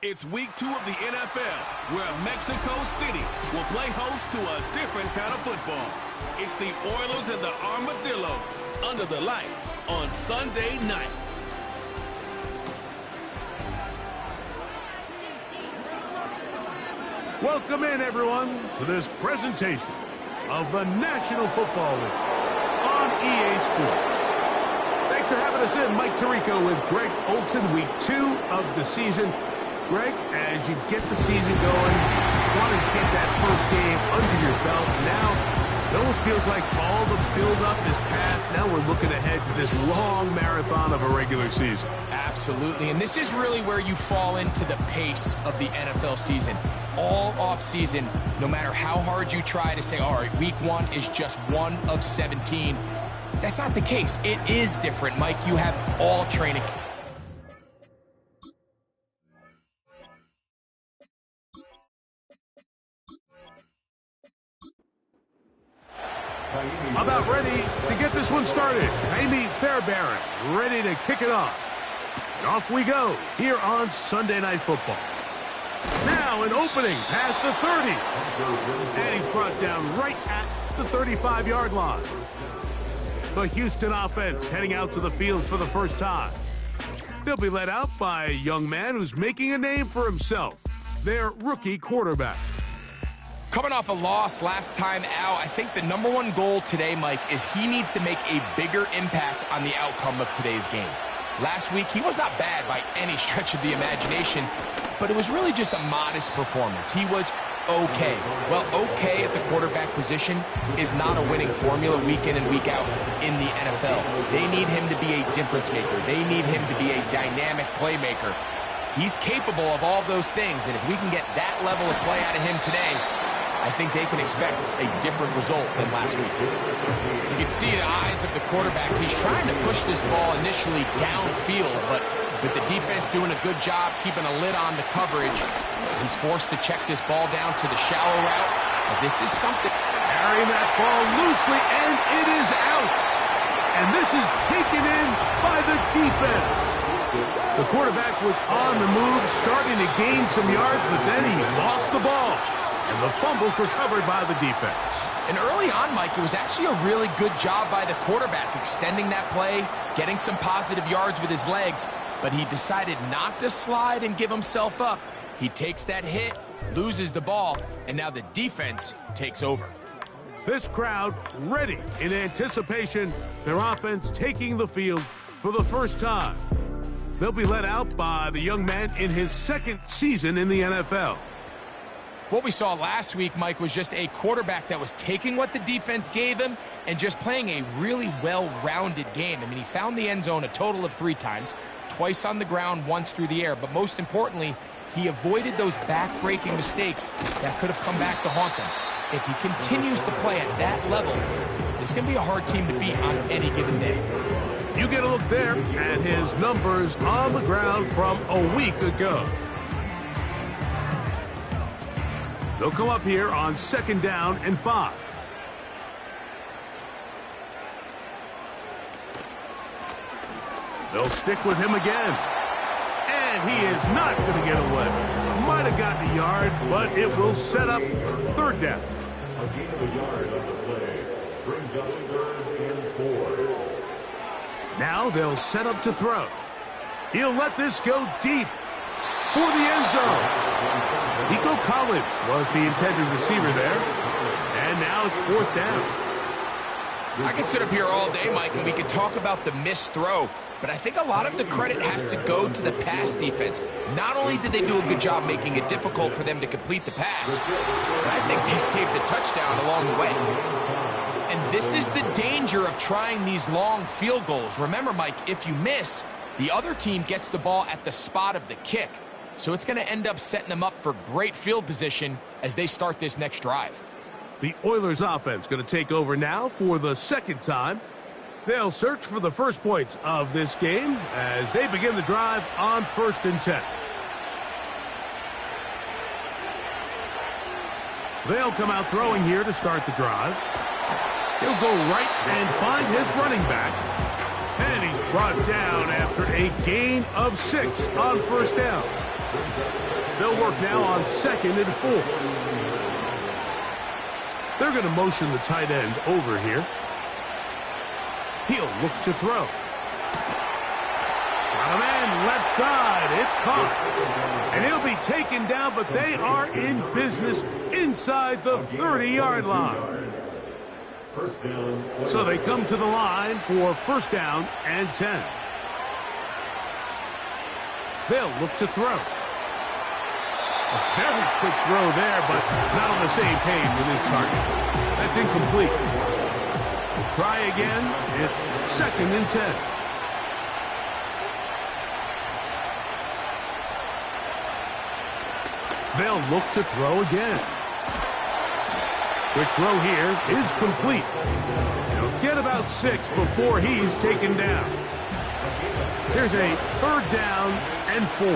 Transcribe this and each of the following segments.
It's week 2 of the NFL, where Mexico City will play host to a different kind of football. It's the Oilers and the Armadillos under the lights on Sunday night. Welcome in, everyone, to this presentation of the National Football League on EA Sports. Thanks for having us in. Mike Tirico with Greg Olson, week 2 of the season. Greg, as you get the season going, want to get that first game under your belt. Now, it almost feels like all the build-up is past. Now we're looking ahead to this long marathon of a regular season. Absolutely, and this is really where you fall into the pace of the NFL season. All off-season, no matter how hard you try to say, all right, week 1 is just 1 of 17. That's not the case. It is different, Mike. You have all training. About ready to get this one started. Amy Fairbairn ready to kick it off. And off we go here on Sunday Night Football. Now an opening past the 30. And he's brought down right at the 35-yard line. The Houston offense heading out to the field for the first time. They'll be led out by a young man who's making a name for himself, their rookie quarterback. Coming off a loss last time out, I think the #1 goal today, Mike, is he needs to make a bigger impact on the outcome of today's game. Last week, he was not bad by any stretch of the imagination, but it was really just a modest performance. He was okay. Well, okay at the quarterback position is not a winning formula week in and week out in the NFL. They need him to be a difference maker. They need him to be a dynamic playmaker. He's capable of all those things, and if we can get that level of play out of him today, I think they can expect a different result than last week. You can see the eyes of the quarterback. He's trying to push this ball initially downfield, but with the defense doing a good job keeping a lid on the coverage, he's forced to check this ball down to the shallow route. But this is something. Carrying that ball loosely, and it is out. And this is taken in by the defense. The quarterback was on the move, starting to gain some yards, but then he lost the ball. And the fumble's recovered by the defense. And early on, Mike, it was actually a really good job by the quarterback, extending that play, getting some positive yards with his legs, but he decided not to slide and give himself up. He takes that hit, loses the ball, and now the defense takes over. This crowd ready in anticipation, their offense taking the field for the first time. They'll be led out by the young man in his 2nd season in the NFL. What we saw last week, Mike, was just a quarterback that was taking what the defense gave him and just playing a really well-rounded game. I mean, he found the end zone a total of 3 times, twice on the ground, once through the air. But most importantly, he avoided those back-breaking mistakes that could have come back to haunt them. If he continues to play at that level, it's going to be a hard team to beat on any given day. You get a look there at his numbers on the ground from a week ago. They'll come up here on 2nd down and 5. They'll stick with him again. And he is not going to get away. Might have gotten a yard, but it will set up 3rd down. A gain of a yard on the play brings up 3rd and 4. Now they'll set up to throw. He'll let this go deep for the end zone. Nico Collins was the intended receiver there. And now it's 4th down. I could sit up here all day, Mike, and we could talk about the missed throw, but I think a lot of the credit has to go to the pass defense. Not only did they do a good job making it difficult for them to complete the pass, but I think they saved a touchdown along the way. And this is the danger of trying these long field goals. Remember, Mike, if you miss, the other team gets the ball at the spot of the kick. So it's going to end up setting them up for great field position as they start this next drive. The Oilers offense going to take over now for the 2nd time. They'll search for the first points of this game as they begin the drive on 1st and 10. They'll come out throwing here to start the drive. He'll go right and find his running back. And he's brought down after a gain of 6 on 1st down. They'll work now on 2nd and 4. They're going to motion the tight end over here. He'll look to throw. Got a man left side. It's caught. And he'll be taken down, but they are in business inside the 30-yard line. So they come to the line for 1st down and 10. They'll look to throw. A very quick throw there, but not on the same page with his target. That's incomplete. Try again. It's 2nd and 10. They'll look to throw again. Quick throw here is complete. He'll get about 6 before he's taken down. Here's a 3rd down and 4.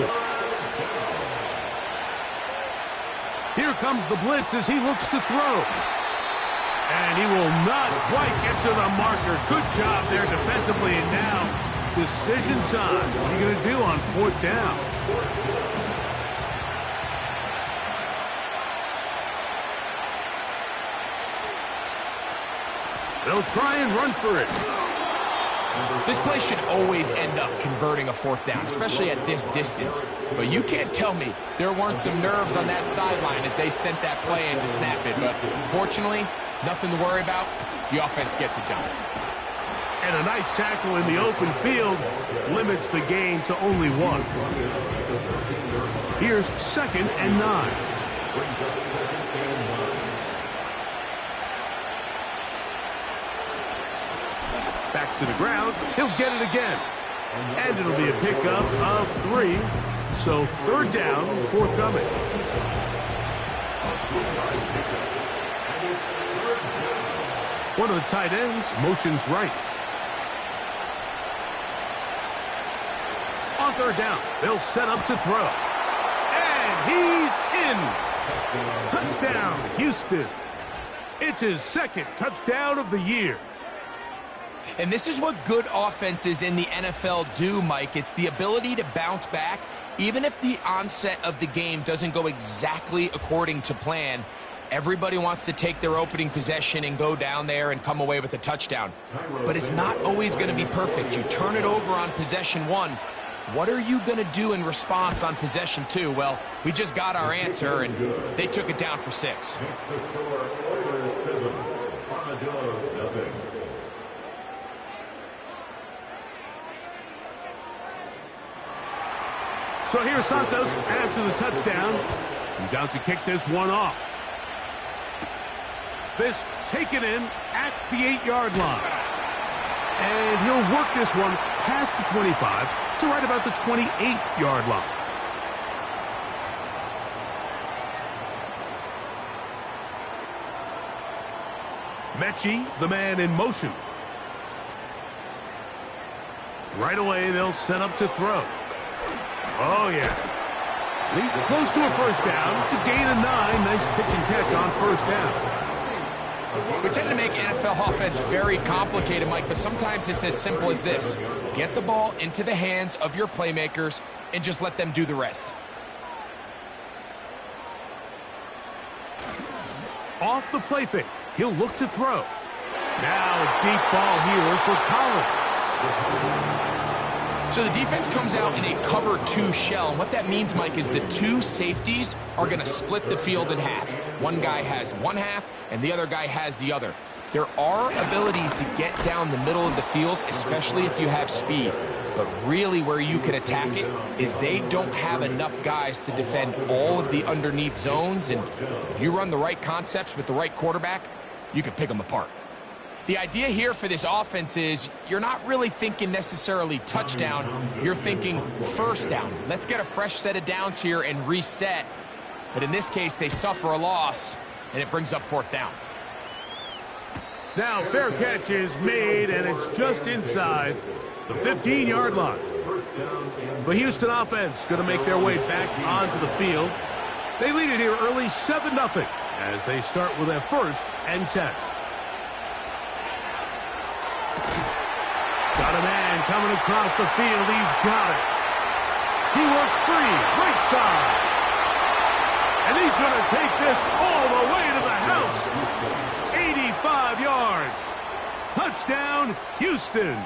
Here comes the blitz as he looks to throw. And he will not quite get to the marker. Good job there defensively. And now, decision time. What are you going to do on 4th down? They'll try and run for it. This play should always end up converting a 4th down, especially at this distance. But you can't tell me there weren't some nerves on that sideline as they sent that play in to snap it. But fortunately, nothing to worry about. The offense gets it done. And a nice tackle in the open field limits the gain to only 1. Here's 2nd and 9. Back to the ground. He'll get it again. And it'll be a pickup of 3. So 3rd down, forthcoming. One of the tight ends motions right. On 3rd down, they'll set up to throw. And he's in. Touchdown, Houston. It's his 2nd touchdown of the year. And this is what good offenses in the NFL do, Mike. It's the ability to bounce back, even if the onset of the game doesn't go exactly according to plan. Everybody wants to take their opening possession and go down there and come away with a touchdown. But it's not always going to be perfect. You turn it over on possession 1. What are you going to do in response on possession 2? Well, we just got our answer, and they took it down for 6. Next to score, Oilers 7, Armadillos nothing. So here's Santos after the touchdown. He's out to kick this one off. This taken in at the 8-yard line. And he'll work this one past the 25 to right about the 28-yard line. Mechie, the man in motion. Right away, they'll set up to throw. Oh, yeah. He's close to a 1st down to gain a 9. Nice pitch and catch on 1st down. We tend to make NFL offense very complicated, Mike, but sometimes it's as simple as this. Get the ball into the hands of your playmakers and just let them do the rest. Off the play fake. He'll look to throw. Now a deep ball here for Collins. So the defense comes out in a cover 2 shell. And what that means, Mike, is the 2 safeties are going to split the field in half. One guy has one half, and the other guy has the other. There are abilities to get down the middle of the field, especially if you have speed. But really where you can attack it is they don't have enough guys to defend all of the underneath zones. And if you run the right concepts with the right quarterback, you can pick them apart. The idea here for this offense is you're not really thinking necessarily touchdown. You're thinking 1st down. Let's get a fresh set of downs here and reset. But in this case, they suffer a loss, and it brings up 4th down. Now fair catch is made, and it's just inside the 15-yard line. The Houston offense going to make their way back onto the field. They lead it here early 7-0 as they start with a 1st and 10. Got a man coming across the field. He's got it. He works free, right side. And he's going to take this all the way to the house. 85 yards. Touchdown, Houston.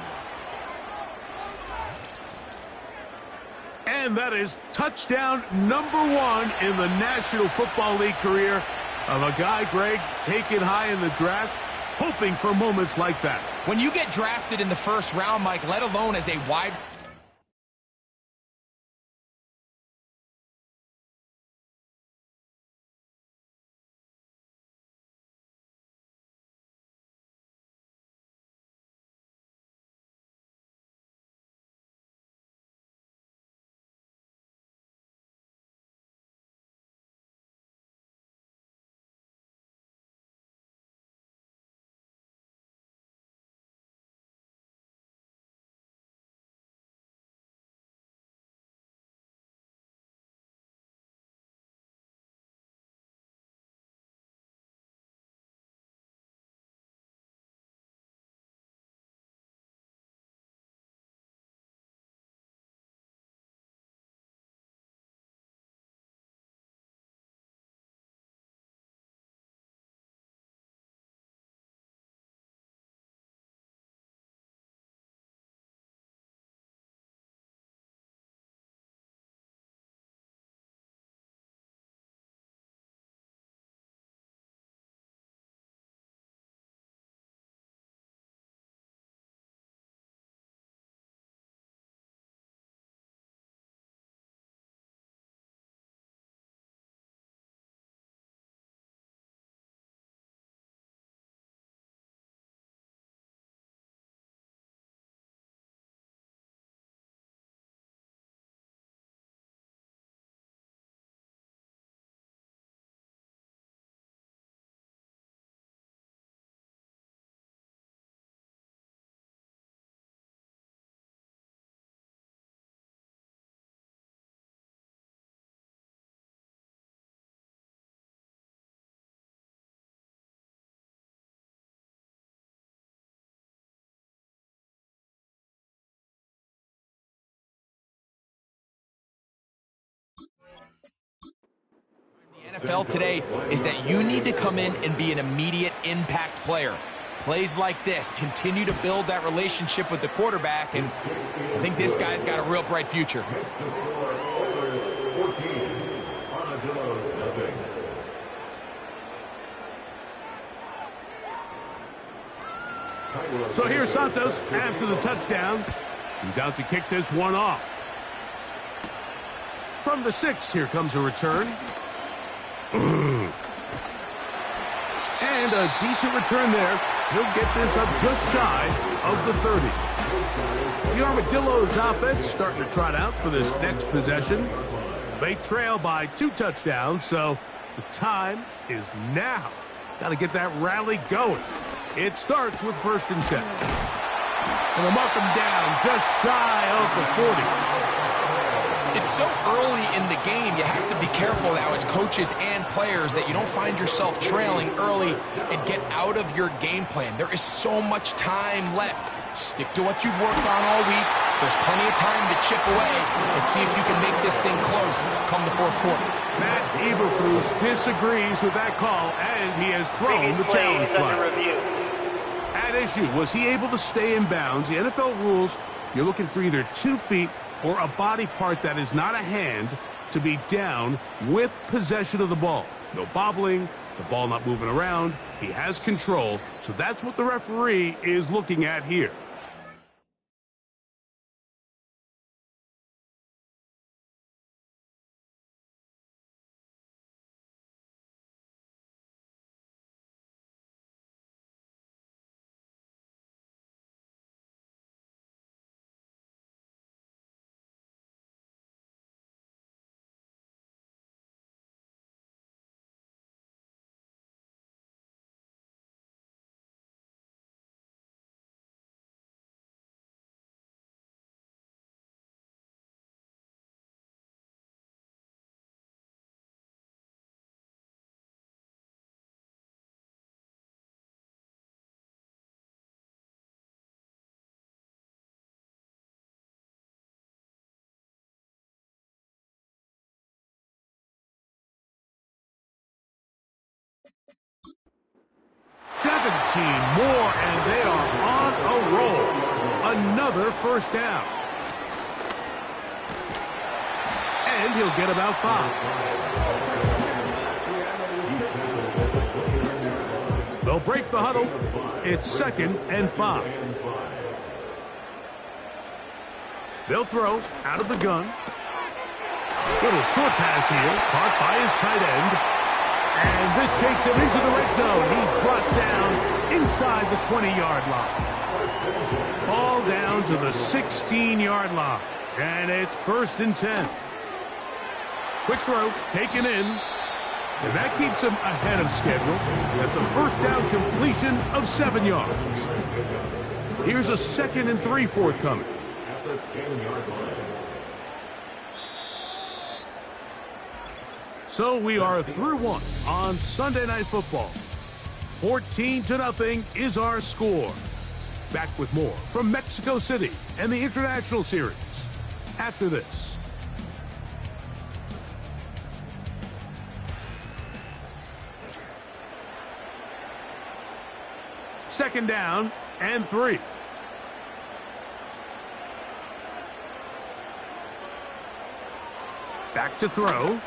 And that is touchdown number 1 in the National Football League career of a guy, Greg, taken high in the draft, hoping for moments like that. When you get drafted in the first round, Mike, let alone as a wide... NFL today is that you need to come in and be an immediate impact player. Plays like this continue to build that relationship with the quarterback, and I think this guy's got a real bright future. OILERS 14, ARMADILLO's nothing. So here's Santos after the touchdown. He's out to kick this one off. From the 6, here comes a return. And a decent return there. He'll get this up just shy of the 30. The Armadillos offense starting to trot out for this next possession. They trail by 2 touchdowns, so the time is now. Got to get that rally going. It starts with 1st and 10. And they'll mark them down just shy of the 40. It's so early in the game, you have to be careful now as coaches and players that you don't find yourself trailing early and get out of your game plan. There is so much time left. Stick to what you've worked on all week. There's plenty of time to chip away and see if you can make this thing close come the 4th quarter. Matt Eberflus disagrees with that call, and he has thrown the challenge flag. At issue, was he able to stay in bounds? The NFL rules, you're looking for either 2 feet or a body part that is not a hand to be down with possession of the ball. No bobbling, the ball not moving around. He has control, so that's what the referee is looking at here. more, and they are on a roll. Another first down. And he'll get about 5. They'll break the huddle. It's 2nd and 5. They'll throw out of the gun. Little short pass here, caught by his tight end. And this takes him into the red zone. He's brought down inside the 20-yard line. Ball down to the 16-yard line. And it's 1st and 10. Quick throw, taken in. And that keeps him ahead of schedule. That's a first down completion of 7 yards. Here's a 2nd and 3 forthcoming. At the 10-yard line. So we are through one on Sunday Night Football. 14-0 is our score. Back with more from Mexico City and the International Series after this. Second down and 3. Back to throw.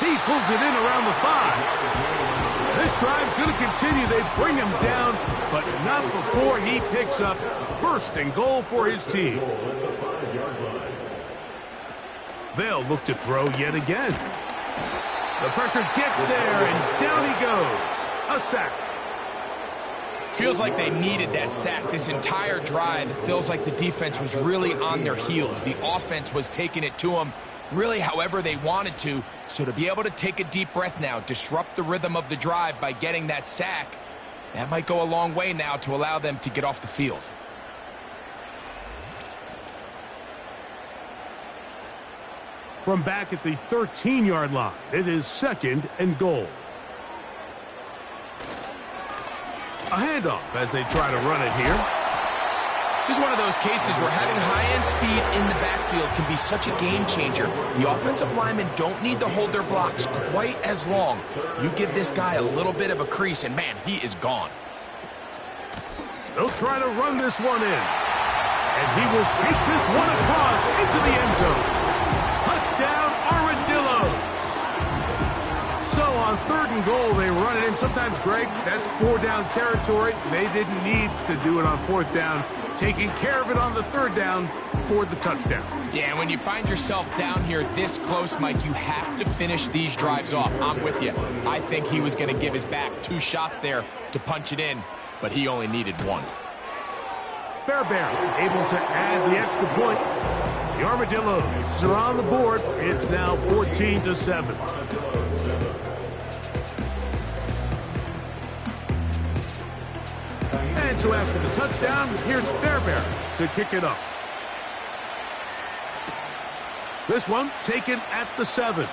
He pulls it in around the 5. This drive's going to continue. They bring him down, but not before he picks up 1st and goal for his team. They'll look to throw yet again. The pressure gets there, and down he goes. A sack. Feels like they needed that sack this entire drive. It feels like the defense was really on their heels. The offense was taking it to them really however they wanted to. So to be able to take a deep breath now, disrupt the rhythm of the drive by getting that sack, that might go a long way now to allow them to get off the field. From back at the 13-yard line, it is 2nd and goal. A handoff as they try to run it here. This is one of those cases where having high-end speed in the backfield can be such a game changer. The offensive linemen don't need to hold their blocks quite as long. You give this guy a little bit of a crease, and man, he is gone. They'll try to run this one in. And he will take this one across into the end zone. Touchdown, Armadillos. So on 3rd and goal, they run it in. Sometimes, Greg, that's 4-down territory. They didn't need to do it on 4th down. Taking care of it on the 3rd down for the touchdown. Yeah, when you find yourself down here this close, Mike, you have to finish these drives off. I'm with you. I think he was going to give his back 2 shots there to punch it in, but he only needed 1. Fairbairn able to add the extra point. The Armadillos are on the board. It's now 14-7. And so after the touchdown, here's Fairbairn to kick it up. This one taken at the 7.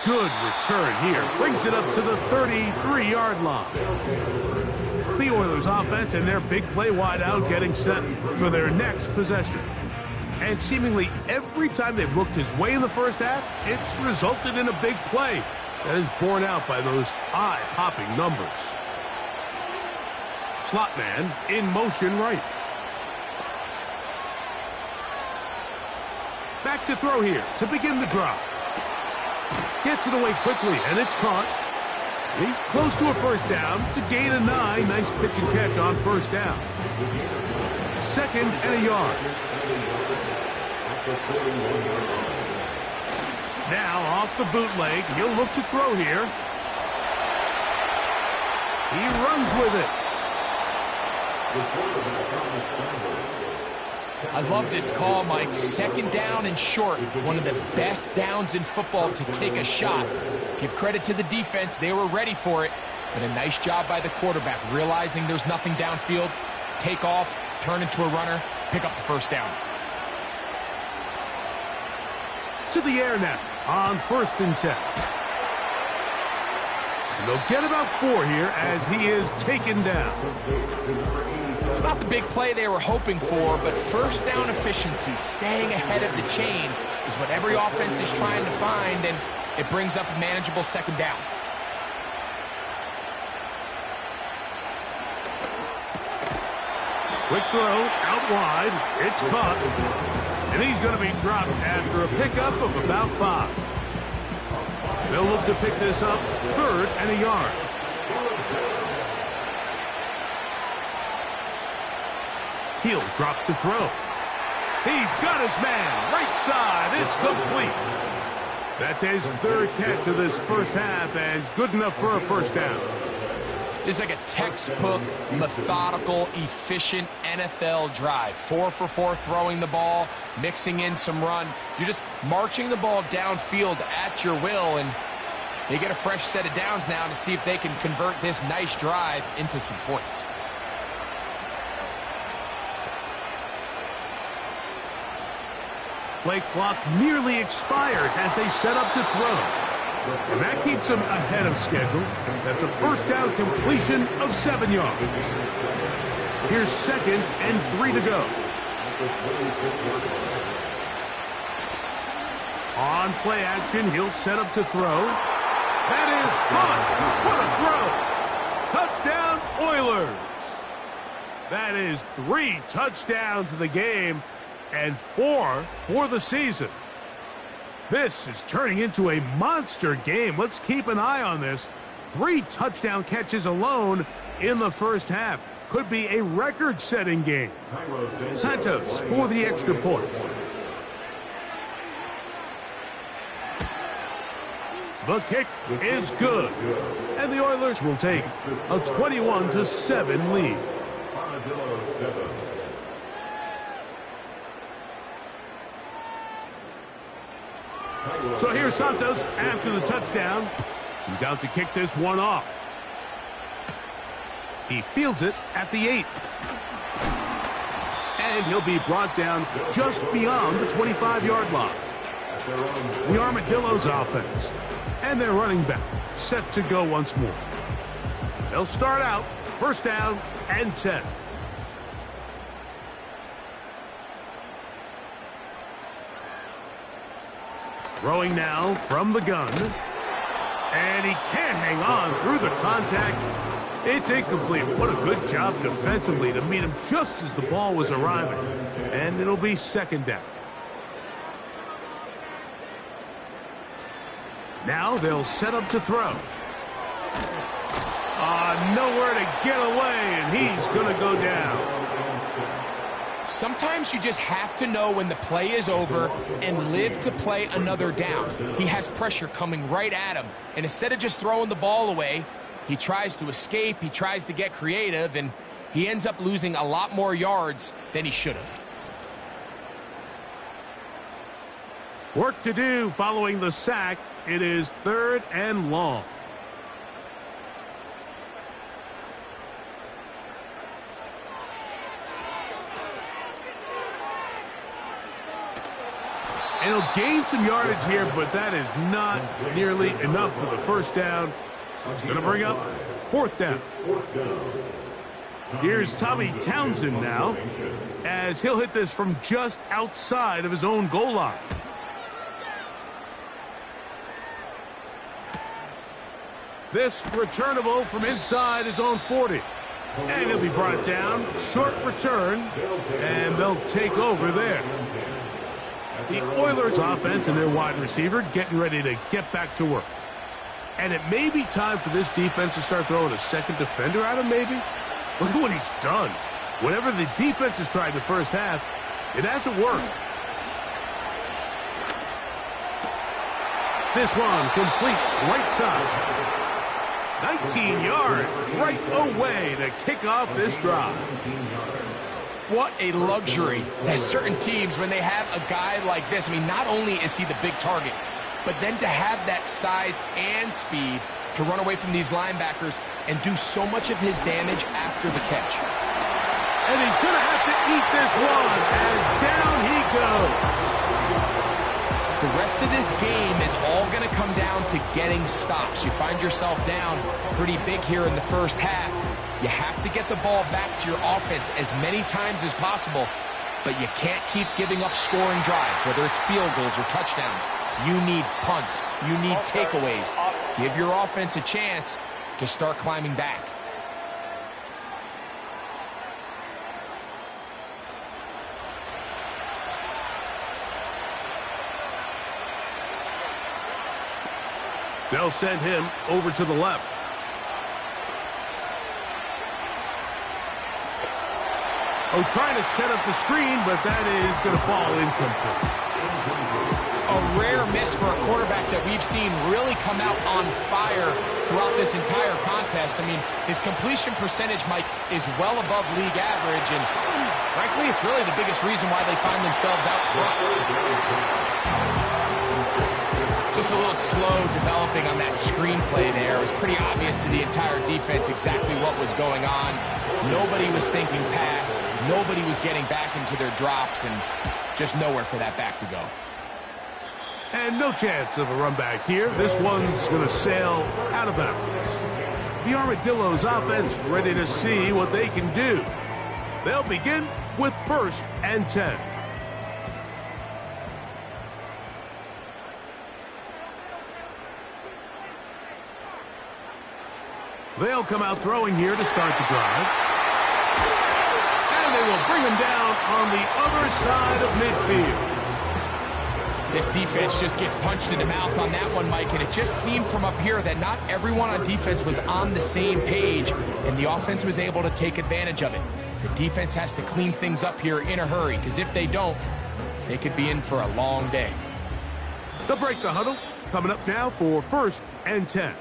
Good return here. Brings it up to the 33-yard line. The Oilers offense and their big play wideout getting set for their next possession. And seemingly every time they've looked his way in the first half, it's resulted in a big play that is borne out by those eye-popping numbers. Slot man in motion right. Back to throw here to begin the drive. Gets it away quickly, and it's caught. He's close to a first down to gain a 9. Nice pitch and catch on 1st down. 2nd and a yard. Now off the bootleg, he'll look to throw here. He runs with it. I love this call, Mike. 2nd down and short. One of the best downs in football to take a shot. Give credit to the defense. They were ready for it. But a nice job by the quarterback, realizing there's nothing downfield. Take off, turn into a runner, pick up the first down. To the air now on 1st and 10. And they'll get about 4 here as he is taken down. It's not the big play they were hoping for, but first down efficiency, staying ahead of the chains, is what every offense is trying to find, and it brings up a manageable 2nd down. Quick throw, out wide. It's caught. And he's going to be dropped after a pickup of about 5. They'll look to pick this up, 3rd and a yard. He'll drop to throw. He's got his man, right side. It's complete. That's his 3rd catch of this first half, and good enough for a first down. It's like a textbook, methodical, efficient NFL drive. 4 for 4 throwing the ball, mixing in some run. You're just marching the ball downfield at your will, and they get a fresh set of downs now to see if they can convert this nice drive into some points. Play clock nearly expires as they set up to throw. And that keeps them ahead of schedule. That's a first down completion of 7 yards. Here's 2nd and 3 to go. On play action, he'll set up to throw. That is caught. What a throw. Touchdown, Oilers. That is 3 touchdowns in the game and 4 for the season. This is turning into a monster game. Let's keep an eye on this. 3 touchdown catches alone in the first half. Could be a record-setting game. Santos for the extra point. The kick is good. And the Oilers will take a 21-7 lead. ARMADILLO 7. So here's Santos after the touchdown. He's out to kick this one off. He fields it at the 8. And he'll be brought down just beyond the 25-yard line. The Armadillo's offense and their running back set to go once more. They'll start out first down and 10. Throwing now from the gun. And he can't hang on through the contact. It's incomplete. What a good job defensively to meet him just as the ball was arriving. And it'll be 2nd down. Now they'll set up to throw. Nowhere to get away, and he's going to go down. Sometimes you just have to know when the play is over and live to play another down. He has pressure coming right at him, and instead of just throwing the ball away, he tries to escape, he tries to get creative, and he ends up losing a lot more yards than he should have. Work to do following the sack. It is 3rd and long. And he'll gain some yardage here, but that is not nearly enough for the first down. So it's going to bring up 4th down. Here's Tommy Townsend now, as he'll hit this from just outside of his own goal line. This returnable from inside his own 40. And he'll be brought down. Short return, and they'll take over there. The Oilers offense and their wide receiver getting ready to get back to work. And it may be time for this defense to start throwing a second defender at him, maybe. Look at what he's done. Whatever the defense has tried the first half, it hasn't worked. This one complete right side. 19 yards right away to kick off this drive. What a luxury. There's certain teams, when they have a guy like this, I mean, not only is he the big target, but then to have that size and speed to run away from these linebackers and do so much of his damage after the catch. And he's going to have to eat this one as down he goes. The rest of this game is all going to come down to getting stops. You find yourself down pretty big here in the first half. You have to get the ball back to your offense as many times as possible, but you can't keep giving up scoring drives, whether it's field goals or touchdowns. You need punts. You need takeaways. Give your offense a chance to start climbing back. They'll send him over to the left. Oh, trying to set up the screen, but that is going to fall incomplete. A rare miss for a quarterback that we've seen really come out on fire throughout this entire contest. I mean, his completion percentage, Mike, is well above league average, and frankly, it's really the biggest reason why they find themselves out front. Just a little slow developing on that screenplay there. It was pretty obvious to the entire defense exactly what was going on. Nobody was thinking pass. Nobody was getting back into their drops, and just nowhere for that back to go. And no chance of a run back here. This one's going to sail out of bounds. The Armadillos offense ready to see what they can do. They'll begin with 1st and 10. They'll come out throwing here to start the drive. And they will bring him down on the other side of midfield. This defense just gets punched in the mouth on that one, Mike, and it just seemed from up here that not everyone on defense was on the same page, and the offense was able to take advantage of it. The defense has to clean things up here in a hurry, because if they don't, they could be in for a long day. They'll break the huddle. Coming up now for 1st and 10.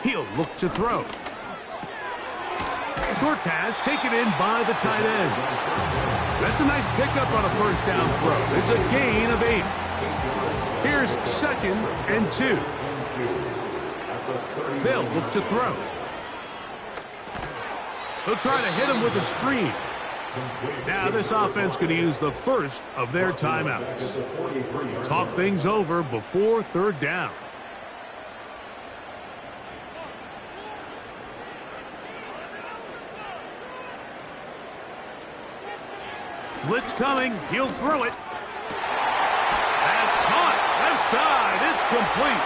He'll look to throw. Short pass taken in by the tight end. That's a nice pickup on a 1st down throw. It's a gain of 8. Here's 2nd and 2. They'll look to throw. They'll try to hit him with a screen. Now this offense going to use the first of their timeouts. Talk things over before 3rd down. Blitz coming. He'll throw it. That's caught. Left side. It's complete.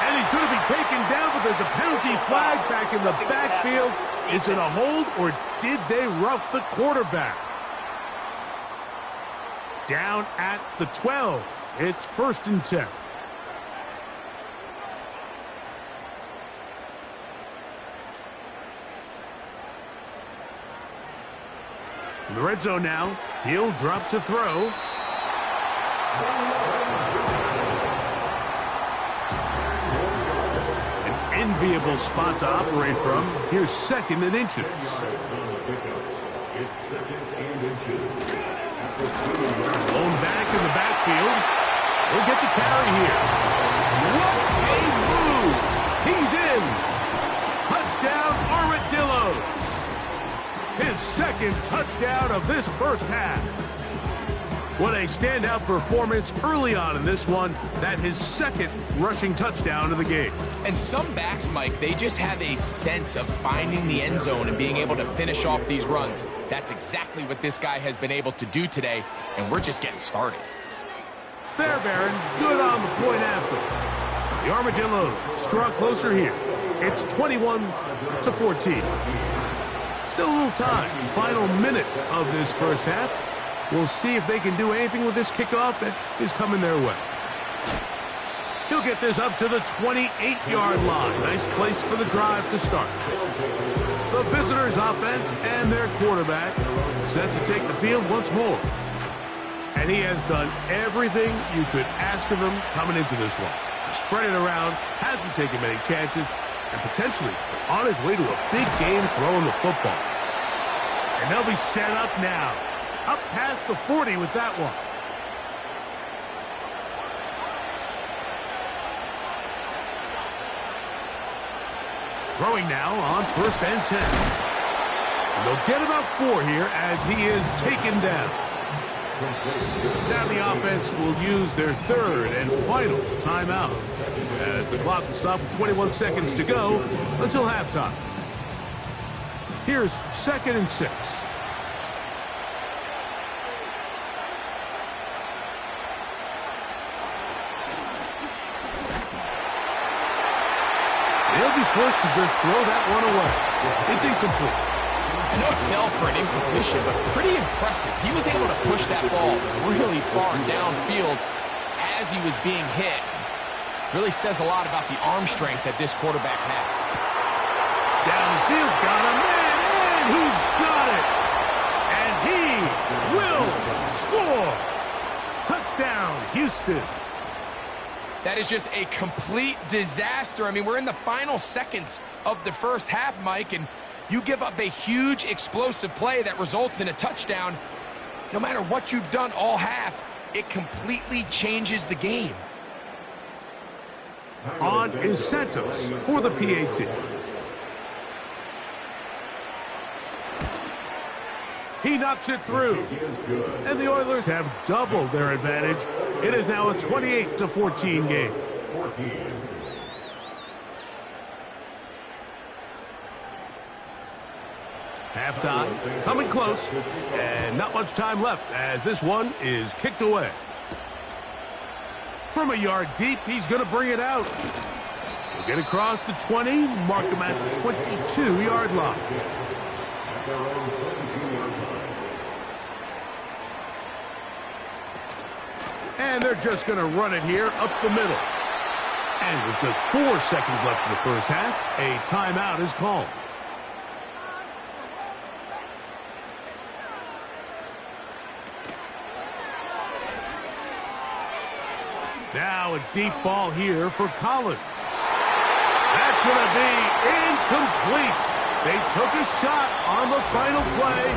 And he's going to be taken down, but there's a penalty flag back in the backfield. Is it a hold, or did they rough the quarterback? Down at the 12. It's 1st and 10. In the red zone now, he'll drop to throw. An enviable spot to operate from. Here's 2nd and inches. It's 2nd and inches. Blown back in the backfield. He'll get the carry here. What a move! He's in! Touchdown, Armadillos! His 2nd touchdown of this 1st half. What a standout performance early on in this one. That his 2nd rushing touchdown of the game. And some backs, Mike, they just have a sense of finding the end zone and being able to finish off these runs. That's exactly what this guy has been able to do today, and we're just getting started. Fairbairn, good on the point after. The Armadillos draw closer here. It's 21-14. Still a little time. Final minute of this 1st half. We'll see if they can do anything with this kickoff that is coming their way. He'll get this up to the 28-yard line. Nice place for the drive to start. The visitors' offense and their quarterback set to take the field once more. And he has done everything you could ask of him coming into this one. Spread it around, hasn't taken many chances, and potentially on his way to a big game throwing the football. And they'll be set up now. Up past the 40 with that one. Throwing now on 1st and 10. And they'll get about 4 here as he is taken down. Now the offense will use their 3rd and final timeout, as the clock will stop with 21 seconds to go until halftime. Here's 2nd and 6. They'll be forced to just throw that one away. It's incomplete. I know it fell for an incompletion, but pretty impressive. He was able to push that ball really far downfield as he was being hit. Really says a lot about the arm strength that this quarterback has. Downfield, got a man, and he's got it. And he will score. Touchdown, Houston. That is just a complete disaster. I mean, we're in the final seconds of the first half, Mike, and you give up a huge explosive play that results in a touchdown. No matter what you've done all half, it completely changes the game. On is Santos for the PAT. He knocks it through. And the Oilers have doubled their advantage. It is now a 28-14 game. Halftime, coming close, and not much time left as this one is kicked away. From a yard deep, he's going to bring it out. He'll get across the 20, mark him at the 22-yard line. And they're just going to run it here up the middle. And with just 4 seconds left in the first half, a timeout is called. Now a deep ball here for Collins. That's going to be incomplete. They took a shot on the final play.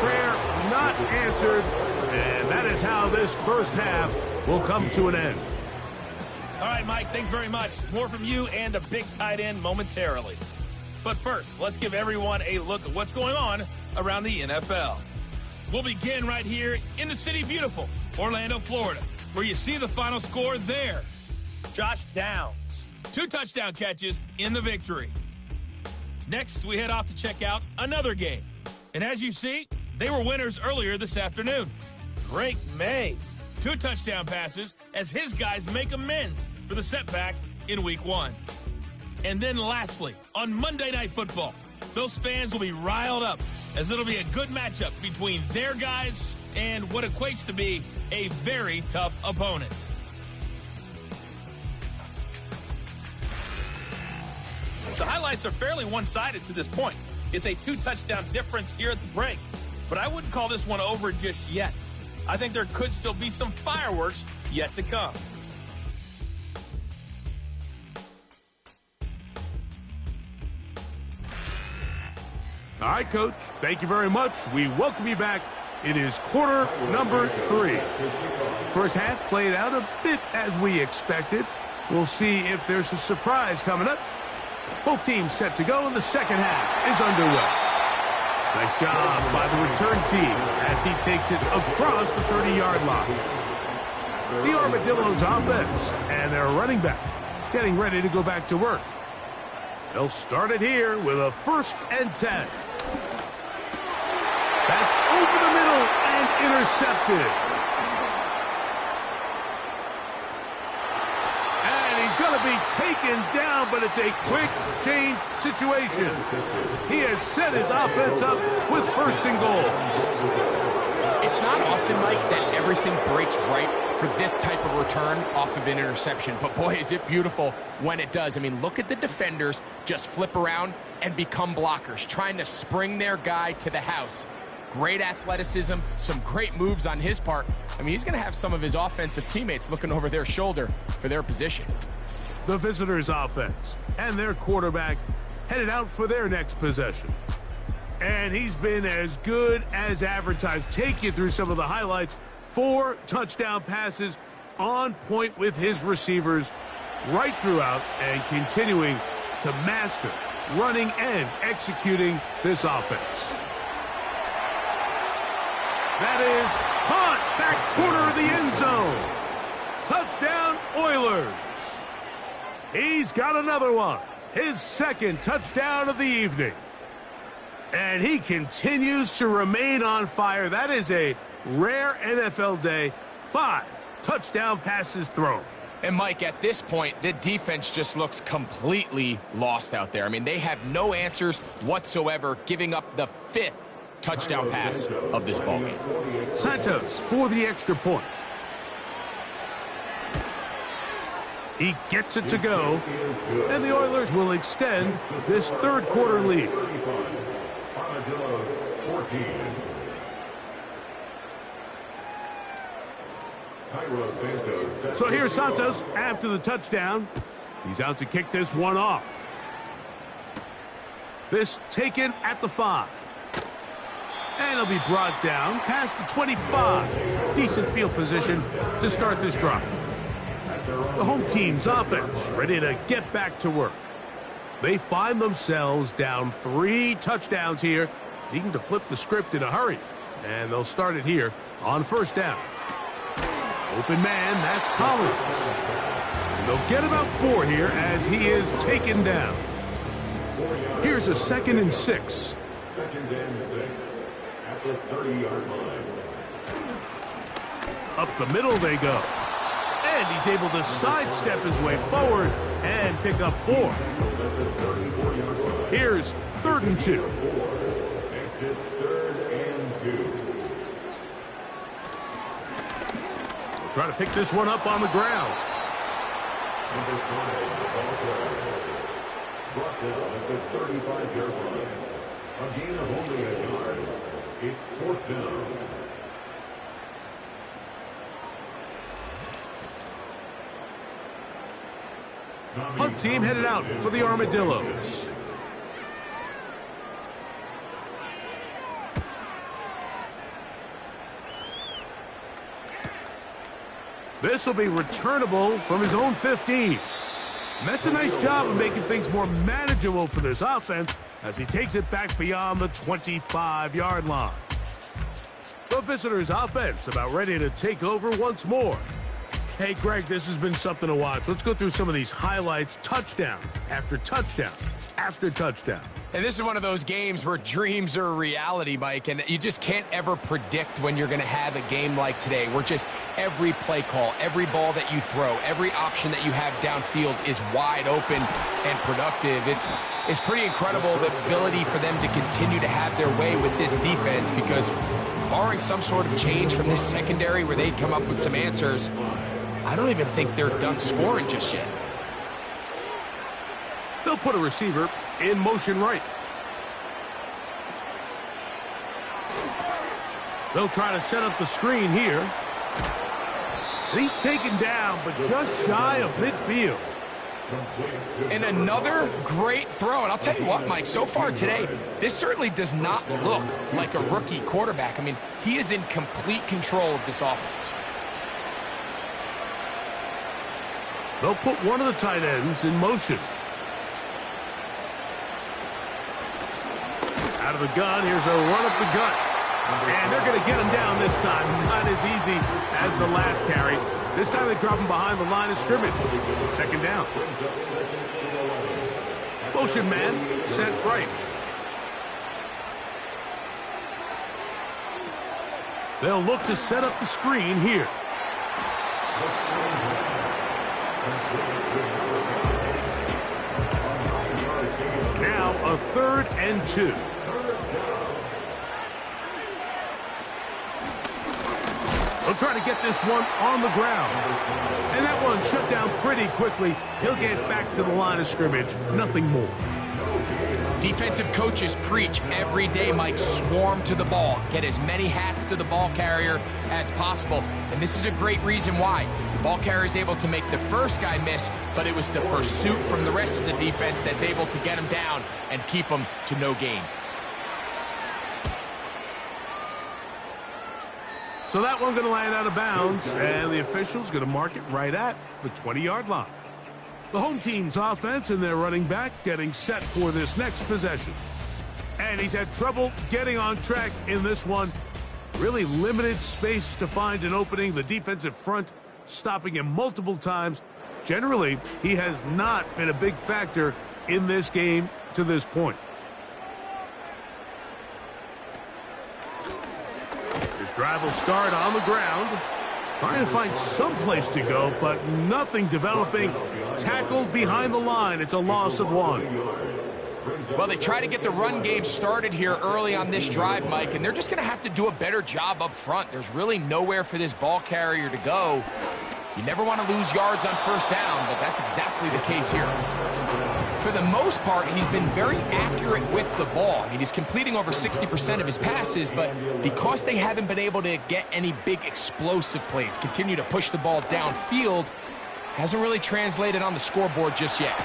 Prayer not answered. And that is how this first half will come to an end. All right, Mike, thanks very much. More from you and the big tight end momentarily. But first, let's give everyone a look at what's going on around the NFL. We'll begin right here in the city beautiful, Orlando, Florida, where you see the final score there. Josh Downs, 2 touchdown catches in the victory. Next, we head off to check out another game. And as you see, they were winners earlier this afternoon. Drake May, 2 touchdown passes as his guys make amends for the setback in Week 1. And then lastly, on Monday Night Football, those fans will be riled up as it'll be a good matchup between their guys and what equates to be a very tough opponent. The highlights are fairly one-sided to this point. It's a 2-touchdown difference here at the break, but I wouldn't call this one over just yet. I think there could still be some fireworks yet to come. All right, Coach, thank you very much. We welcome you back. It is quarter number 3. First half played out a bit as we expected. We'll see if there's a surprise coming up. Both teams set to go, and the second half is underway. Nice job by the return team as he takes it across the 30-yard line. The Armadillo's offense and their running back getting ready to go back to work. They'll start it here with a 1st and 10. That's over the middle and intercepted. And he's going to be taken down, but it's a quick change situation. He has set his offense up with 1st and goal. It's not often, Mike, that everything breaks right for this type of return off of an interception. But boy, is it beautiful when it does. I mean, look at the defenders just flip around and become blockers, trying to spring their guy to the house. Great athleticism, some great moves on his part. I mean, he's going to have some of his offensive teammates looking over their shoulder for their position. The visitors' offense and their quarterback headed out for their next possession. And he's been as good as advertised. Take you through some of the highlights. 4 touchdown passes on point with his receivers right throughout and continuing to master running and executing this offense. That is caught back corner of the end zone. Touchdown, Oilers. He's got another one. His 2nd touchdown of the evening. And he continues to remain on fire. That is a rare NFL day. 5 touchdown passes thrown. And, Mike, at this point, the defense just looks completely lost out there. I mean, they have no answers whatsoever, giving up the 5th touchdown pass of this ballgame. Santos for the extra point. He gets it to go, and the Oilers will extend this third quarter lead. Armadillos 14. So here's Santos after the touchdown. He's out to kick this one off. This taken at the 5. And he'll be brought down past the 25. Decent field position to start this drive. The home team's offense ready to get back to work. They find themselves down 3 touchdowns here, needing to flip the script in a hurry. And they'll start it here on first down. Open man, that's Collins. And they'll get about 4 here as he is taken down. Here's a 2nd and 6. 2nd and 6 at the 30-yard line. Up the middle they go. And he's able to sidestep his way forward and pick up 4. Here's 3rd and 2. Exit 3rd and 2. Try to pick this one up on the ground. Number 5, the ball carrier. Brought down at the 35-yard line. A gain of only a yard. It's 4th down. Punt team headed out for the Armadillos. This will be returnable from his own 15. And that's a nice job of making things more manageable for this offense as he takes it back beyond the 25-yard line. The visitors' offense about ready to take over once more. Hey, Greg, this has been something to watch. Let's go through some of these highlights. Touchdown after touchdown after touchdown. And this is one of those games where dreams are a reality, Mike, and you just can't ever predict when you're going to have a game like today, where just every play call, every ball that you throw, every option that you have downfield is wide open and productive. It's pretty incredible, the ability for them to continue to have their way with this defense, because barring some sort of change from this secondary where they come up with some answers, I don't even think they're done scoring just yet. They'll put a receiver in motion right. They'll try to set up the screen here. And he's taken down, but just shy of midfield. And another great throw. And I'll tell you what, Mike, so far today, this certainly does not look like a rookie quarterback. I mean, he is in complete control of this offense. They'll put one of the tight ends in motion. Out of the gun, here's a run up the gut. And they're going to get him down this time. Not as easy as the last carry. This time they drop him behind the line of scrimmage. 2nd down. Motion man, set right. They'll look to set up the screen here. Now a 3rd and 2. They'll try to get this one on the ground. And that one shut down pretty quickly. He'll get back to the line of scrimmage. Nothing more. Defensive coaches preach every day, Mike, swarm to the ball. Get as many hats to the ball carrier as possible. And this is a great reason why. The ball carrier is able to make the first guy miss, but it was the pursuit from the rest of the defense that's able to get him down and keep him to no gain. So that one going to land out of bounds, and the official's going to mark it right at the 20-yard line. The home team's offense and their running back getting set for this next possession. And he's had trouble getting on track in this one. Really limited space to find an opening. The defensive front stopping him multiple times. Generally, he has not been a big factor in this game to this point. His drive will start on the ground. Trying to find some place to go, but nothing developing. Tackled behind the line. It's a loss of 1. Well, they try to get the run game started here early on this drive, Mike, and they're just going to have to do a better job up front. There's really nowhere for this ball carrier to go. You never want to lose yards on first down, but that's exactly the case here. For the most part, he's been very accurate with the ball. I mean, he's completing over 60% of his passes, but because they haven't been able to get any big explosive plays, continue to push the ball downfield, hasn't really translated on the scoreboard just yet.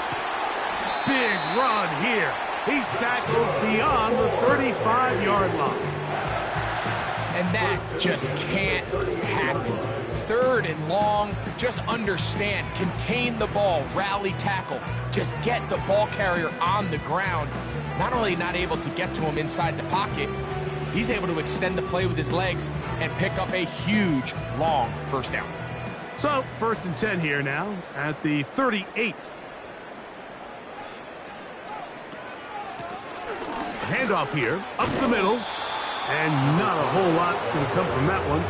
Big run here. He's tackled beyond the 35-yard line. And that just can't happen. 3rd and long, just understand, contain the ball, rally tackle, just get the ball carrier on the ground. Not only not able to get to him inside the pocket, he's able to extend the play with his legs and pick up a huge, long first down. So, 1st and 10 here now at the 38. Handoff here, up the middle, and not a whole lot going to come from that one.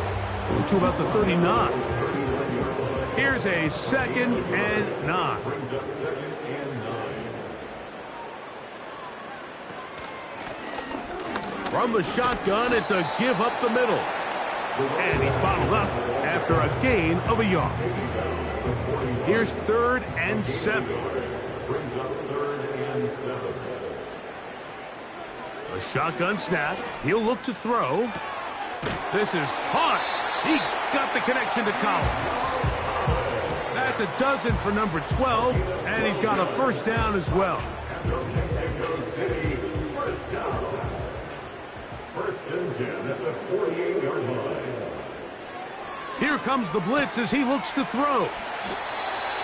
To about the 39. Here's a 2nd and 9. From the shotgun, it's a give up the middle. And he's bottled up after a gain of a yard. Here's 3rd and 7. A shotgun snap. He'll look to throw. This is hard. He got the connection to Collins. That's a dozen for number 12, and he's got a first down as well. First and 10 at the 48-yard line. Here comes the blitz as he looks to throw.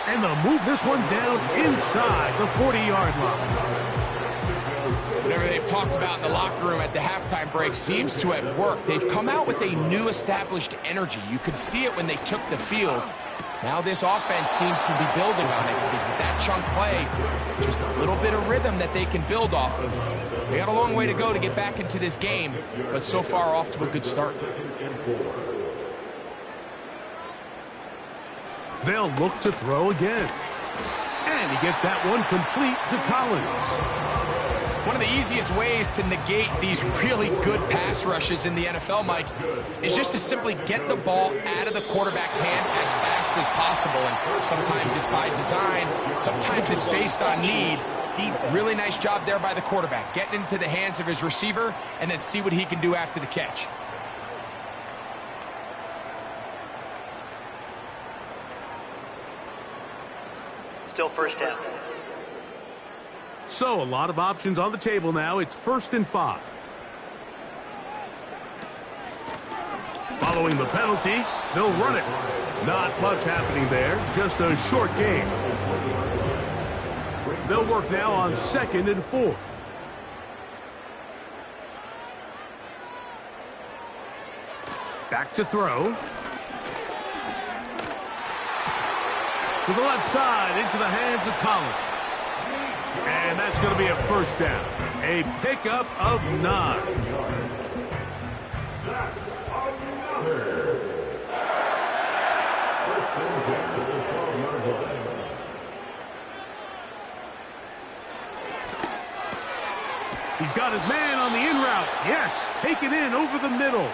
And they'll move this one down inside the 40-yard line. Whatever they've talked about in the locker room at the halftime break seems to have worked. They've come out with a new established energy. You could see it when they took the field. Now this offense seems to be building on it because with that chunk play, just a little bit of rhythm that they can build off of. They got a long way to go to get back into this game, but so far off to a good start. They'll look to throw again. And he gets that one complete to Collins. One of the easiest ways to negate these really good pass rushes in the NFL, Mike, is just to simply get the ball out of the quarterback's hand as fast as possible. And sometimes it's by design, sometimes it's based on need. Really nice job there by the quarterback, getting into the hands of his receiver and then see what he can do after the catch. Still first down. So a lot of options on the table now. It's 1st and 5. Following the penalty, they'll run it. Not much happening there, just a short game. They'll work now on 2nd and 4. Back to throw. To the left side, into the hands of Collins. And that's going to be a first down. A pickup of 9. That's another. First and 10 at the 12-yard line. He's got his man on the in route. Yes, taken in over the middle.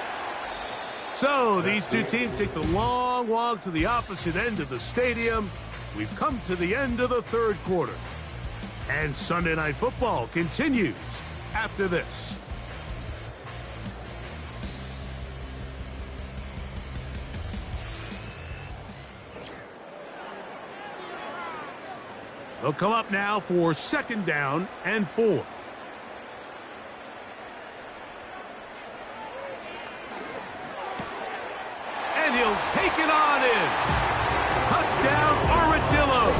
So these two teams take the long walk to the opposite end of the stadium. We've come to the end of the 3rd quarter. And Sunday Night Football continues after this. They'll come up now for 2nd down and 4. And he'll take it on in. Touchdown, Armadillos.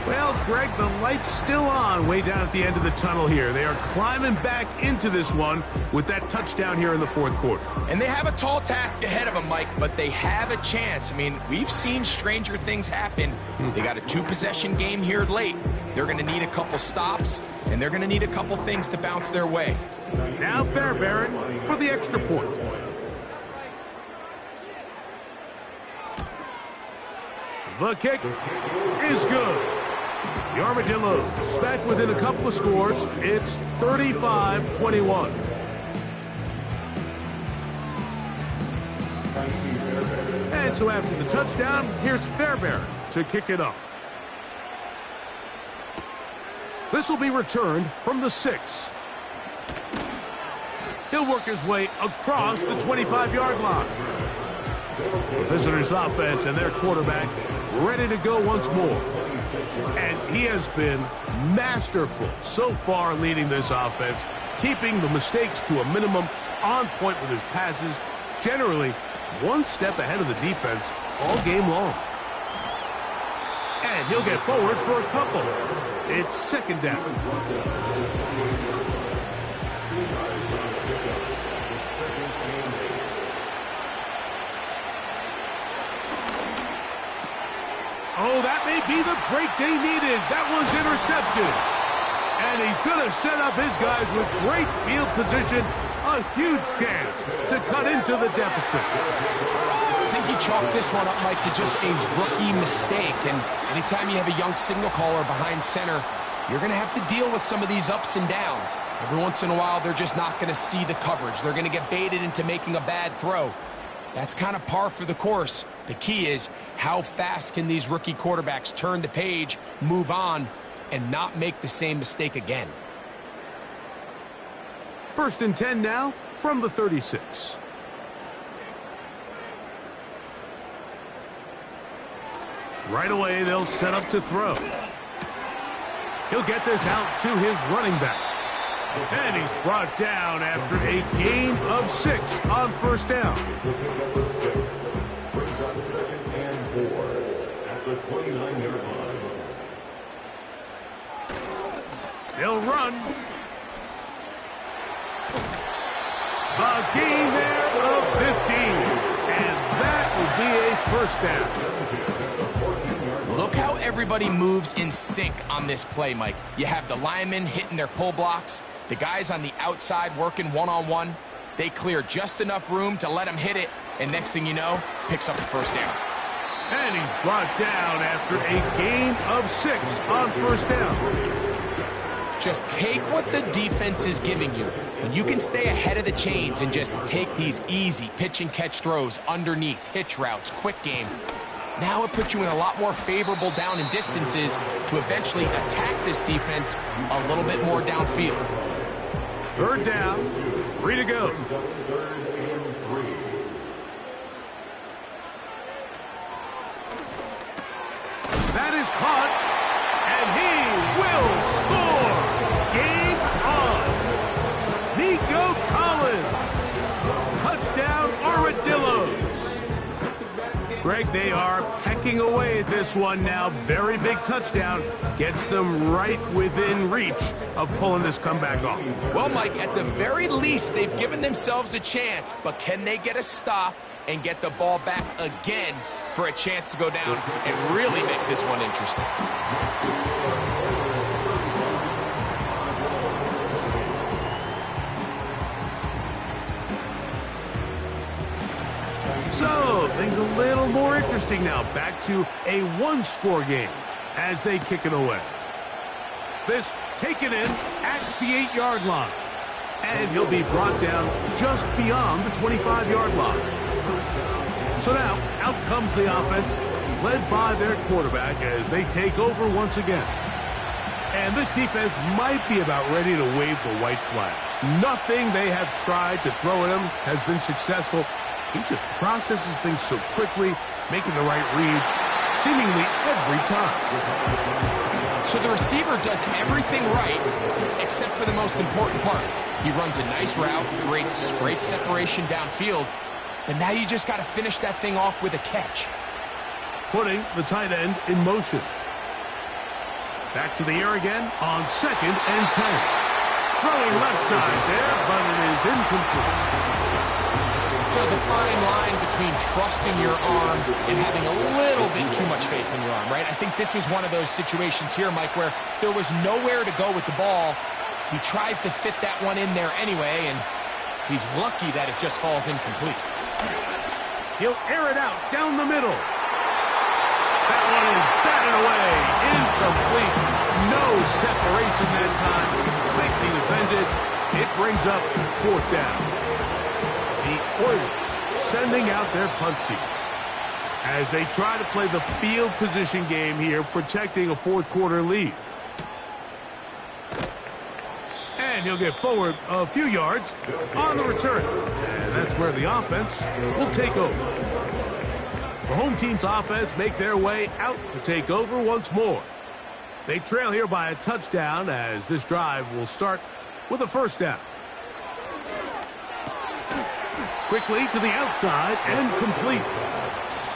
Well, Greg, the light's still on way down at the end of the tunnel here. They are climbing back into this one with that touchdown here in the 4th quarter. And they have a tall task ahead of them, Mike, but they have a chance. I mean, we've seen stranger things happen. They got a 2-possession game here late. They're going to need a couple stops, and they're going to need a couple things to bounce their way. Now Fairbairn for the extra point. The kick is good. The Armadillos back within a couple of scores. It's 35-21. And so after the touchdown, here's Fairbairn to kick it off. This will be returned from the 6. He'll work his way across the 25-yard line. The visitors' offense and their quarterback ready to go once more. And he has been masterful so far leading this offense, keeping the mistakes to a minimum, on point with his passes, generally one step ahead of the defense all game long. And he'll get forward for a couple. It's second down. Oh, that may be the break they needed. That one's intercepted. And he's going to set up his guys with great field position. A huge chance to cut into the deficit. I think he chalked this one up, Mike, to just a rookie mistake. And anytime you have a young signal caller behind center, you're going to have to deal with some of these ups and downs. Every once in a while, they're just not going to see the coverage. They're going to get baited into making a bad throw. That's kind of par for the course. The key is how fast can these rookie quarterbacks turn the page, move on, and not make the same mistake again. First and 10 now from the 36. Right away, they'll set up to throw. He'll get this out to his running back. And he's brought down after a gain of 6 on first down. Number 6 brings up second and 4 at the 29-yard line. He'll run. A gain there of 15. And that will be a first down. Look how everybody moves in sync on this play, Mike. You have the linemen hitting their pull blocks, the guys on the outside working one-on-one. They clear just enough room to let him hit it, and next thing you know, picks up the first down. And he's brought down after a gain of 6 on first down. Just take what the defense is giving you. When you can stay ahead of the chains and just take these easy pitch and catch throws underneath, hitch routes, quick game, now it puts you in a lot more favorable down and distances to eventually attack this defense a little bit more downfield. Third down, 3 to go. That is caught, and he will score. Game on. Nico Collins. Touchdown, Armadillos. Greg, they are pecking away at this one now. Very big touchdown. Gets them right within reach of pulling this comeback off. Well, Mike, at the very least, they've given themselves a chance. But can they get a stop and get the ball back again for a chance to go down and really make this one interesting? So, things a little more interesting now. Back to a one-score game as they kick it away. This taken in at the 8-yard line. And he'll be brought down just beyond the 25-yard line. So now, out comes the offense, led by their quarterback as they take over once again. And this defense might be about ready to wave the white flag. Nothing they have tried to throw at him has been successful. He just processes things so quickly, making the right read seemingly every time. So the receiver does everything right except for the most important part. He runs a nice route, creates great separation downfield, and now you just got to finish that thing off with a catch. Putting the tight end in motion. Back to the air again on second and 10. Throwing left side there, but it is incomplete. There's a fine line between trusting your arm and having a little bit too much faith in your arm, right? I think this was one of those situations here, Mike, where there was nowhere to go with the ball. He tries to fit that one in there anyway, and he's lucky that it just falls incomplete. He'll air it out down the middle. That one is batted away. Incomplete. No separation that time. Tightly defended. It brings up 4th down. The Oilers sending out their punt team as they try to play the field position game here, protecting a 4th quarter lead. And he'll get forward a few yards on the return. And that's where the offense will take over. The home team's offense make their way out to take over once more. They trail here by a touchdown as this drive will start with a 1st down. Quickly to the outside and complete.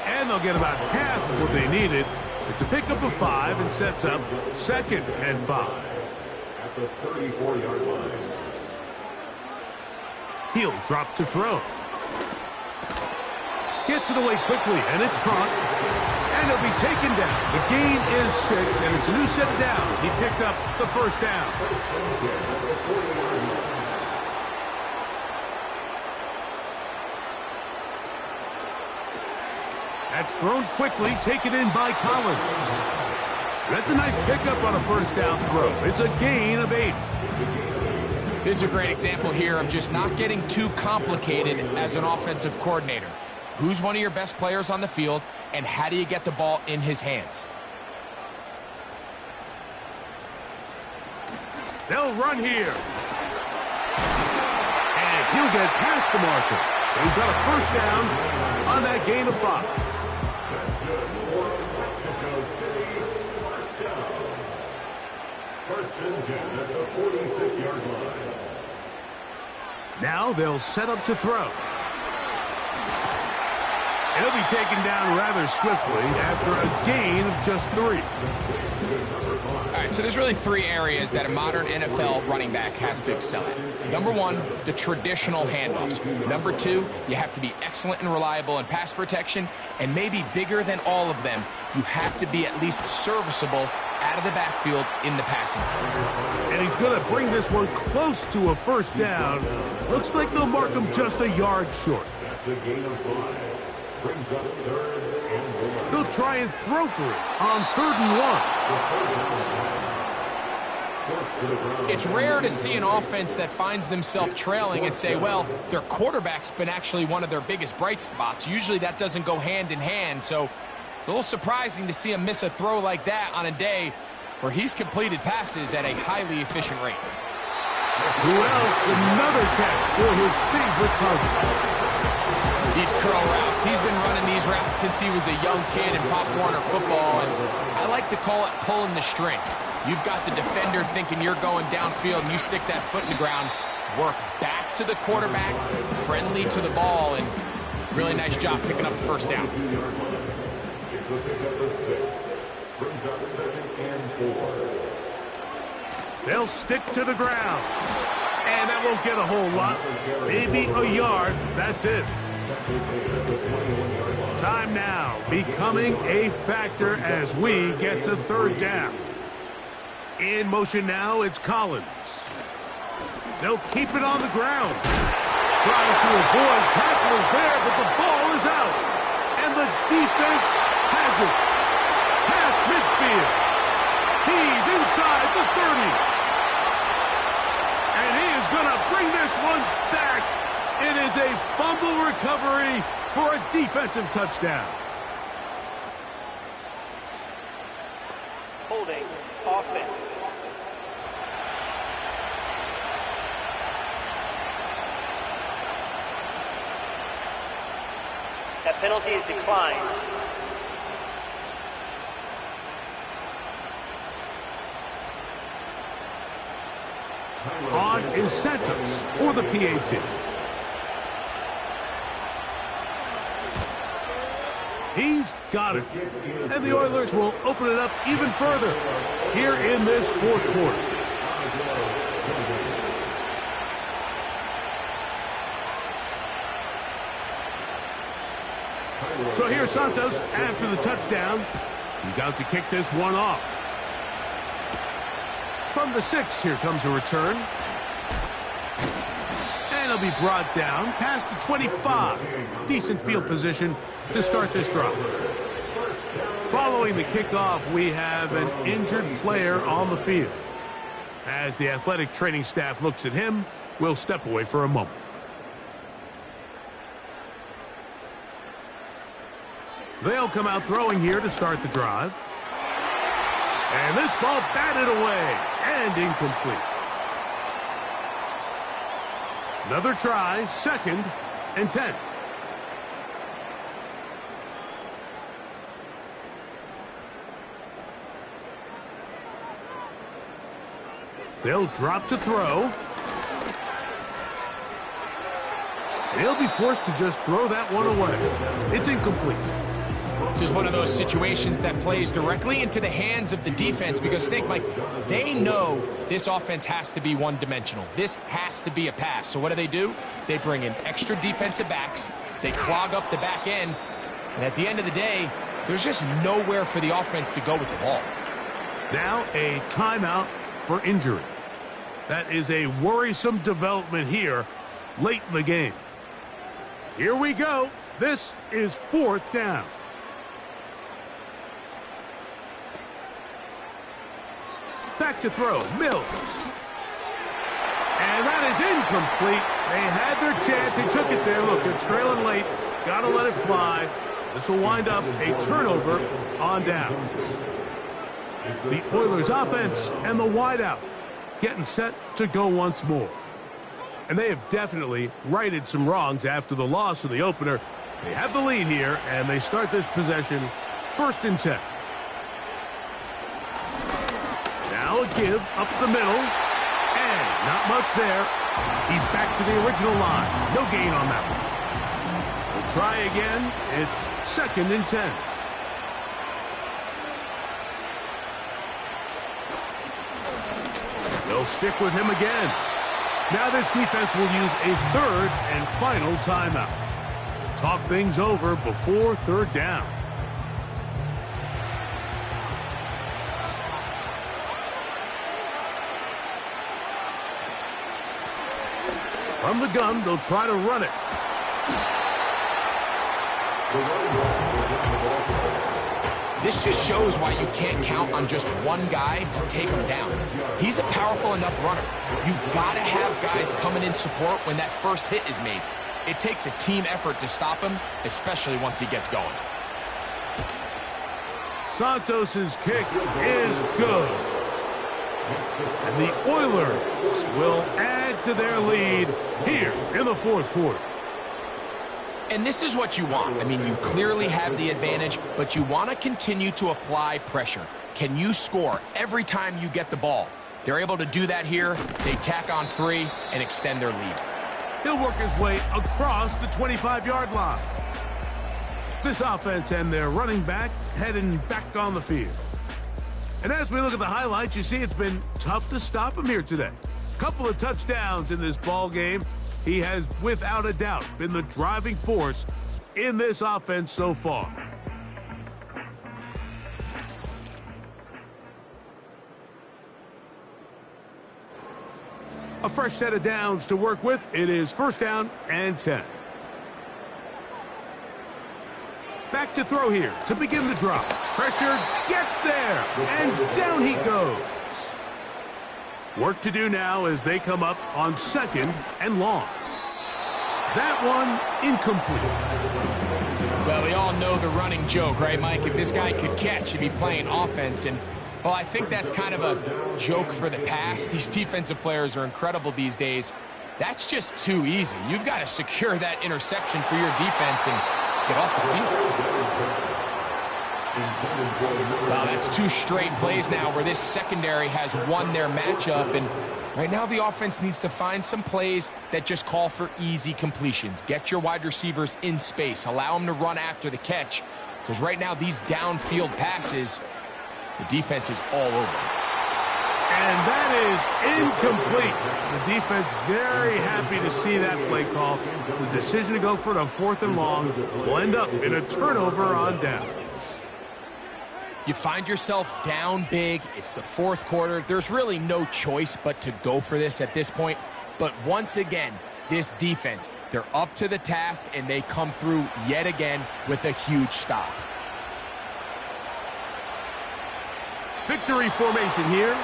And they'll get about half of what they needed. It's a pickup of 5 and sets up 2nd and 5. At the 34-yard line. He'll drop to throw. Gets it away quickly, and it's caught. And he'll be taken down. The gain is 6, and it's a new set of downs. He picked up the 1st down. That's thrown quickly, taken in by Collins. That's a nice pickup on a 1st down throw. It's a gain of 8. This is a great example here of just not getting too complicated as an offensive coordinator. Who's one of your best players on the field, and how do you get the ball in his hands? They'll run here. And he'll get past the marker. So he's got a 1st down on that gain of 5. First and 10 at the 46-yard line. Now they'll set up to throw. He'll be taken down rather swiftly after a gain of just 3. All right, so there's really 3 areas that a modern NFL running back has to excel at. Number 1, the traditional handoffs. Number 2, you have to be excellent and reliable in pass protection. And maybe bigger than all of them, you have to be at least serviceable out of the backfield in the passing game. And he's going to bring this one close to a 1st down. Looks like they'll mark him just a yard short. That's the gain of 5. Brings up 3rd and 1. They'll try and throw for it on 3rd and 1. It's rare to see an offense that finds themselves trailing and say, well, their quarterback's been actually one of their biggest bright spots. Usually that doesn't go hand in hand, so it's a little surprising to see him miss a throw like that on a day where he's completed passes at a highly efficient rate. Who else? Another catch for his favorite target. These curl routes, he's been running these routes since he was a young kid in Pop Warner football, and I like to call it pulling the string. You've got the defender thinking you're going downfield, and you stick that foot in the ground, work back to the quarterback, friendly to the ball, and really nice job picking up the 1st down. It's the pickup of 6. Brings up 2nd and 4. They'll stick to the ground. And that won't get a whole lot. Maybe a yard. That's it. Time now becoming a factor as we get to 3rd down. In motion now, it's Collins. They'll keep it on the ground. Trying to avoid tacklers there, but the ball is out. And the defense has it. Past midfield. He's inside the 30. And he is going to bring this one back. It is a fumble recovery for a defensive touchdown. Holding offense. That penalty is declined. On is Santos for the PAT. He's got it. And the Oilers will open it up even further here in this 4th quarter. So here's Santos after the touchdown. He's out to kick this one off. From the 6, here comes a return. And he'll be brought down past the 25. Decent field position to start this drive. Follow throwing the kickoff, we have an injured player on the field. As the athletic training staff looks at him, we'll step away for a moment. They'll come out throwing here to start the drive. And this ball batted away and incomplete. Another try, 2nd and 10. They'll drop to throw. They'll be forced to just throw that one away. It's incomplete. This is one of those situations that plays directly into the hands of the defense because, think, Mike, they know this offense has to be one-dimensional. This has to be a pass. So what do? They bring in extra defensive backs. They clog up the back end. And at the end of the day, there's just nowhere for the offense to go with the ball. Now a timeout for injury. That is a worrisome development here late in the game. Here we go. This is 4th down. Back to throw, Mills. And that is incomplete. They had their chance. They took it there. Look, they're trailing late. Got to let it fly. This will wind up a turnover on downs. The Oilers offense and the wideout getting set to go once more. And they have definitely righted some wrongs after the loss of the opener. They have the lead here, and they start this possession 1st and 10. Now a give up the middle, and not much there. He's back to the original line. No gain on that one. We'll try again. It's 2nd and 10. They'll stick with him again. Now this defense will use a 3rd and final timeout. Talk things over before 3rd down. From the gun, they'll try to run it. This just shows why you can't count on just one guy to take him down. He's a powerful enough runner. You've got to have guys coming in support when that first hit is made. It takes a team effort to stop him, especially once he gets going. Santos's kick is good. And the Oilers will add to their lead here in the 4th quarter. And this is what you want. I mean, you clearly have the advantage, but you want to continue to apply pressure. Can you score every time you get the ball? They're able to do that here. They tack on 3 and extend their lead. He'll work his way across the 25-yard line. This offense and their running back heading back on the field. And as we look at the highlights, you see it's been tough to stop him here today. Couple of touchdowns in this ball game. He has, without a doubt, been the driving force in this offense so far. A fresh set of downs to work with. It is 1st down and 10. Back to throw here to begin the drop. Pressure gets there, and down he goes. Work to do now as they come up on 2nd and long. That one incomplete. Well, we all know the running joke, right, Mike? If this guy could catch, he'd be playing offense. And, well, I think that's kind of a joke for the past. These defensive players are incredible these days. That's just too easy. You've got to secure that interception for your defense and get off the field. Well, that's 2 straight plays now where this secondary has won their matchup. And right now the offense needs to find some plays that just call for easy completions. Get your wide receivers in space. Allow them to run after the catch. Because right now these downfield passes, the defense is all over. And that is incomplete. The defense very happy to see that play call. The decision to go for it on 4th and long will end up in a turnover on down. You find yourself down big. It's the 4th quarter. There's really no choice but to go for this at this point. But once again, this defense, they're up to the task, and they come through yet again with a huge stop. victory formation here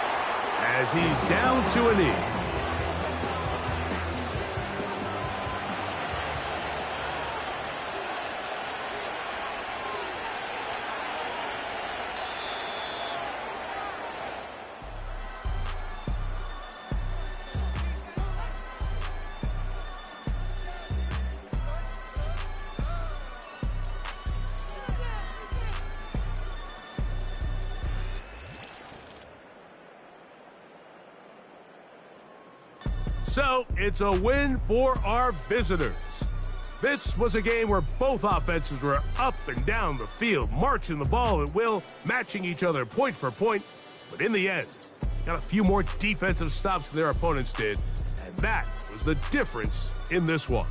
as he's down to a knee. So, it's a win for our visitors. This was a game where both offenses were up and down the field, marching the ball at will, matching each other point for point. But in the end, got a few more defensive stops than their opponents did, and that was the difference in this one.